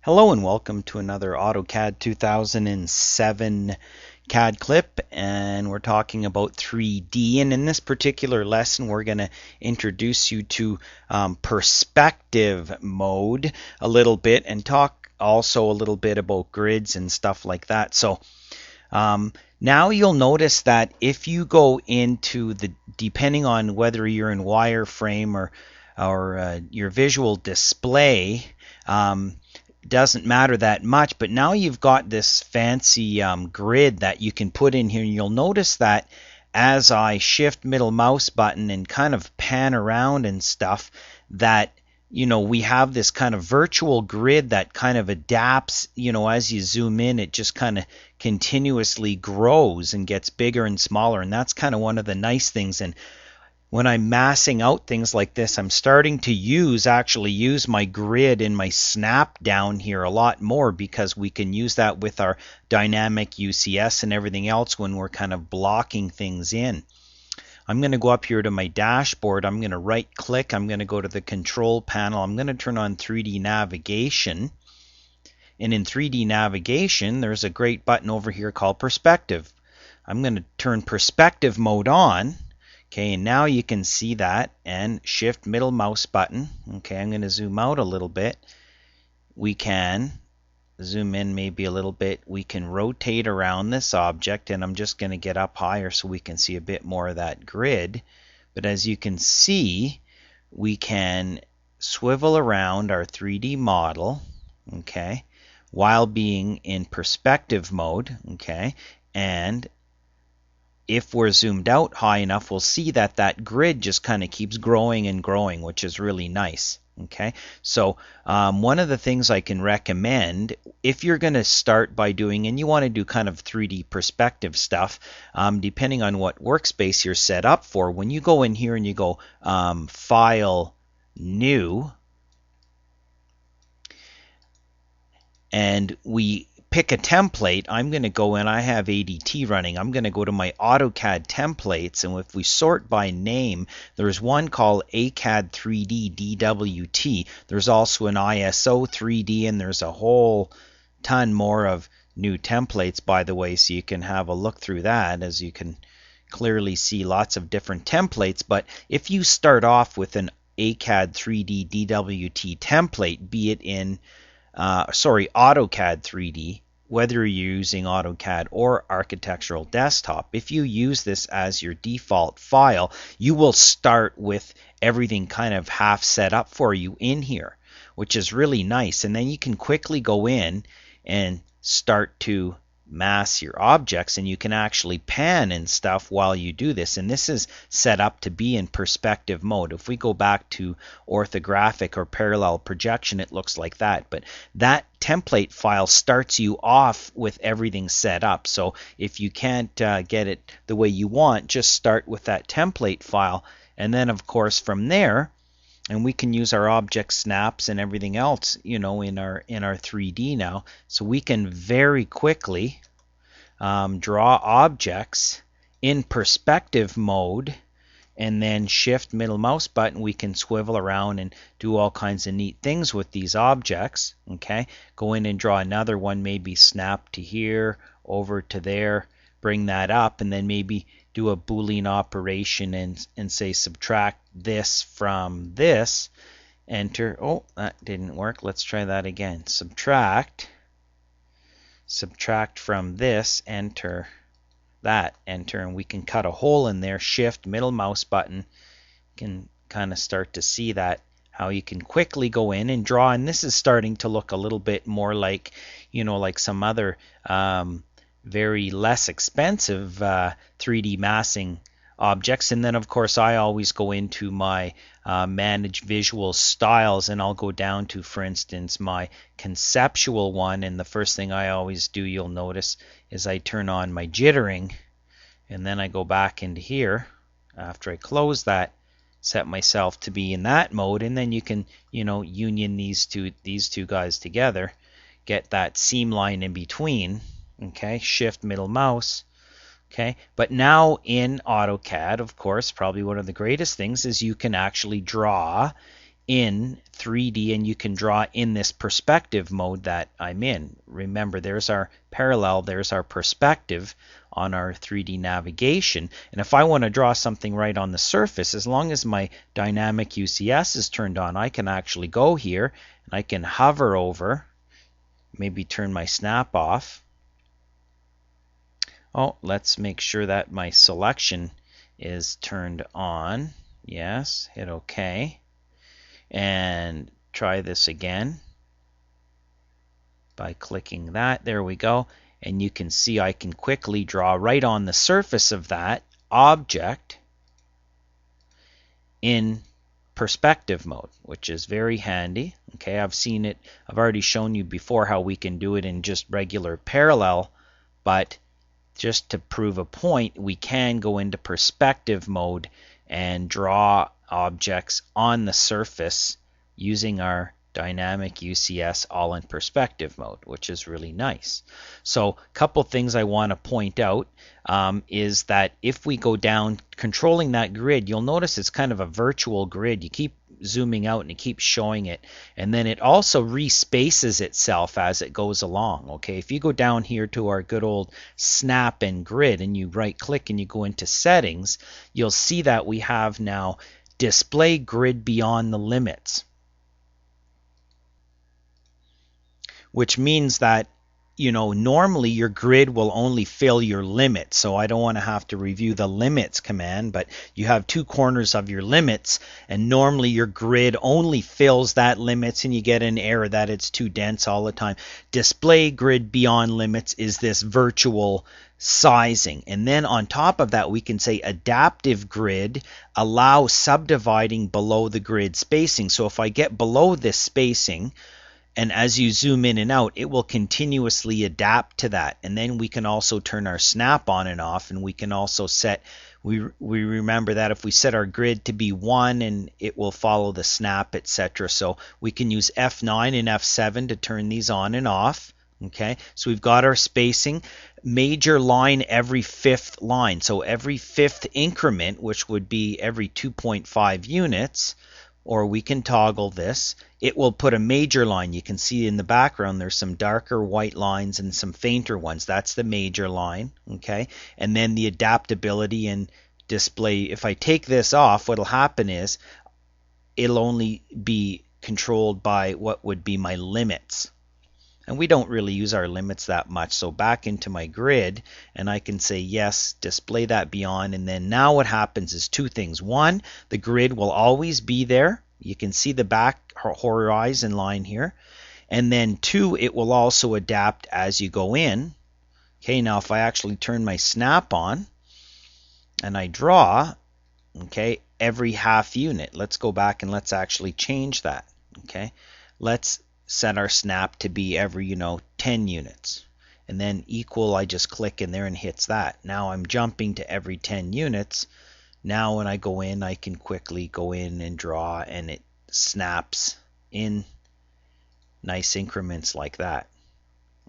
Hello and welcome to another AutoCAD 2007 CAD clip, and we're talking about 3D, and in this particular lesson we're going to introduce you to perspective mode a little bit and talk also a little bit about grids and stuff like that. So now you'll notice that if you go into depending on whether you're in wireframe or your visual display, doesn't matter that much, but now you've got this fancy grid that you can put in here, and you'll notice that as I shift middle mouse button and kind of pan around and stuff, that we have this kind of virtual grid that kind of adapts. As you zoom in, it just kind of continuously grows and gets bigger and smaller, and that's kind of one of the nice things. And when I'm massing out things like this, I'm starting to actually use my grid in my snap down here a lot more, because we can use that with our dynamic UCS and everything else when we're kind of blocking things in. I'm going to go up here to my dashboard. I'm going to right click. I'm going to go to the control panel. I'm going to turn on 3D navigation. And in 3D navigation, there's a great button over here called perspective. I'm going to turn perspective mode on. Okay, and now you can see that, and shift middle mouse button. Okay, I'm going to zoom out a little bit. We can zoom in maybe a little bit. We can rotate around this object, and I'm just going to get up higher so we can see a bit more of that grid. But as you can see, we can swivel around our 3D model, okay, while being in perspective mode, okay, and if we're zoomed out high enough, we'll see that that grid just kind of keeps growing and growing, which is really nice. Okay, so one of the things I can recommend, if you're going to start by doing, and you want to do kind of 3D perspective stuff, depending on what workspace you're set up for, when you go in here and you go File, New, and we pick a template, I'm going to go in, I have ADT running, I'm going to go to my AutoCAD templates, and if we sort by name, there's one called ACAD3D DWT. There's also an ISO 3D, and there's a whole ton more of new templates, by the way, so you can have a look through that. As you can clearly see, lots of different templates. But if you start off with an ACAD 3D DWT template, be it in AutoCAD 3D, whether you're using AutoCAD or Architectural Desktop, if you use this as your default file, you will start with everything kind of half set up for you in here, which is really nice. And then you can quickly go in and start to mass your objects, and you can actually pan and stuff while you do this. And this is set up to be in perspective mode. If we go back to orthographic or parallel projection, it looks like that. But that template file starts you off with everything set up. So if you can't get it the way you want, just start with that template file, and then of course from there, and we can use our object snaps and everything else, in our 3D now. So we can very quickly draw objects in perspective mode, and then shift middle mouse button, we can swivel around and do all kinds of neat things with these objects. Okay, go in and draw another one, maybe snap to here, over to there, bring that up, and then maybe do a Boolean operation and say subtract this from this. Enter. Oh, that didn't work. Let's try that again. Subtract from this, enter that, enter, and we can cut a hole in there. Shift middle mouse button, you can kind of start to see that, how you can quickly go in and draw. And this is starting to look a little bit more like, like some other very less expensive 3D massing objects. And then of course I always go into my manage visual styles, and I'll go down to, for instance, my conceptual one, and the first thing I always do, you'll notice, is I turn on my jittering, and then I go back into here after I close that, set myself to be in that mode, and then you can union these two guys together, get that seam line in between. Okay, shift middle mouse. Okay, but now in AutoCAD, of course, probably one of the greatest things is you can actually draw in 3D, and you can draw in this perspective mode that I'm in. Remember, there's our parallel, there's our perspective on our 3D navigation. And if I want to draw something right on the surface, as long as my dynamic UCS is turned on, I can actually go here and I can hover over, maybe turn my snap off. Oh, let's make sure that my selection is turned on. Yes, hit OK. And try this again by clicking that. There we go. And you can see I can quickly draw right on the surface of that object in perspective mode, which is very handy. Okay, I've seen it. I've already shown you before how we can do it in just regular parallel, but just to prove a point, we can go into perspective mode and draw objects on the surface using our dynamic UCS all in perspective mode, which is really nice. So a couple things I want to point out is that if we go down controlling that grid, you'll notice it's kind of a virtual grid. You keep zooming out and it keeps showing it, and then it also respaces itself as it goes along. Okay, if you go down here to our good old snap and grid and you right click and you go into settings, you'll see that we have now display grid beyond the limits, which means that, you know, normally your grid will only fill your limits. So I don't want to have to review the limits command, but you have two corners of your limits, and normally your grid only fills that limits, and you get an error that it's too dense all the time. Display grid beyond limits is this virtual sizing. And then on top of that, we can say adaptive grid allows subdividing below the grid spacing. So if I get below this spacing, and as you zoom in and out, it will continuously adapt to that. And then we can also turn our snap on and off, and we can also set, we remember that if we set our grid to be 1, and it will follow the snap, etc. So we can use F9 and F7 to turn these on and off. Okay, so we've got our spacing, major line every 5th line. So every 5th increment, which would be every 2.5 units, or we can toggle this, it will put a major line. You can see in the background there's some darker white lines and some fainter ones. That's the major line. Okay, and then the adaptability and display. If I take this off, what'll happen is it'll only be controlled by what would be my limits. And we don't really use our limits that much. So back into my grid, and I can say yes, display that beyond. And then now what happens is two things. One, the grid will always be there. You can see the back horizon line here. And then two, it will also adapt as you go in. Okay, now if I actually turn my snap on and I draw, okay, every half unit. Let's go back and let's actually change that. Okay, let's set our snap to be every 10 units, and then equal, I just click in there and hits that. Now I'm jumping to every 10 units. Now when I go in, I can quickly go in and draw, and it snaps in nice increments like that.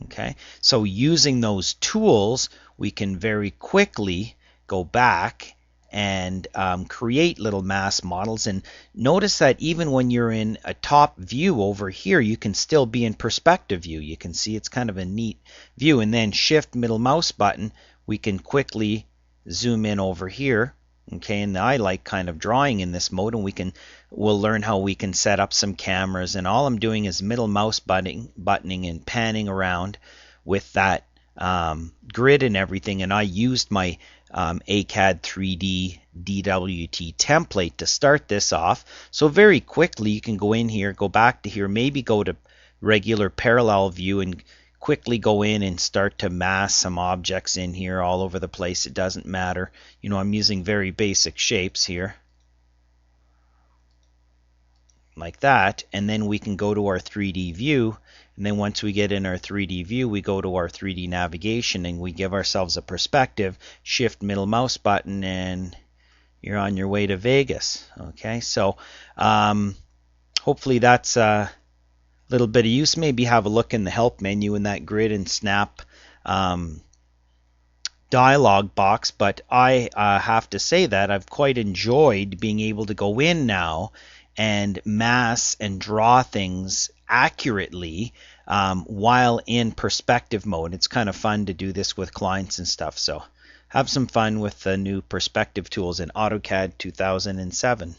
Okay, so using those tools, we can very quickly go back and create little mass models. And notice that even when you're in a top view over here, you can still be in perspective view. You can see it's kind of a neat view. And then shift middle mouse button, we can quickly zoom in over here. Okay, and I like kind of drawing in this mode, and we'll learn how we can set up some cameras. And all I'm doing is middle mouse buttoning and panning around with that grid and everything. And I used my ACAD 3D DWT template to start this off. So very quickly you can go in here, go back to here, maybe go to regular parallel view and quickly go in and start to mass some objects in here all over the place. It doesn't matter. I'm using very basic shapes here like that, and then we can go to our 3D view. And then once we get in our 3D view, we go to our 3D navigation and we give ourselves a perspective, shift middle mouse button, and you're on your way to Vegas. Okay, so hopefully that's a little bit of use. Maybe have a look in the help menu in that grid and snap dialog box. But I have to say that I've quite enjoyed being able to go in now and mass and draw things accurately while in perspective mode. It's kind of fun to do this with clients and stuff. So have some fun with the new perspective tools in AutoCAD 2007.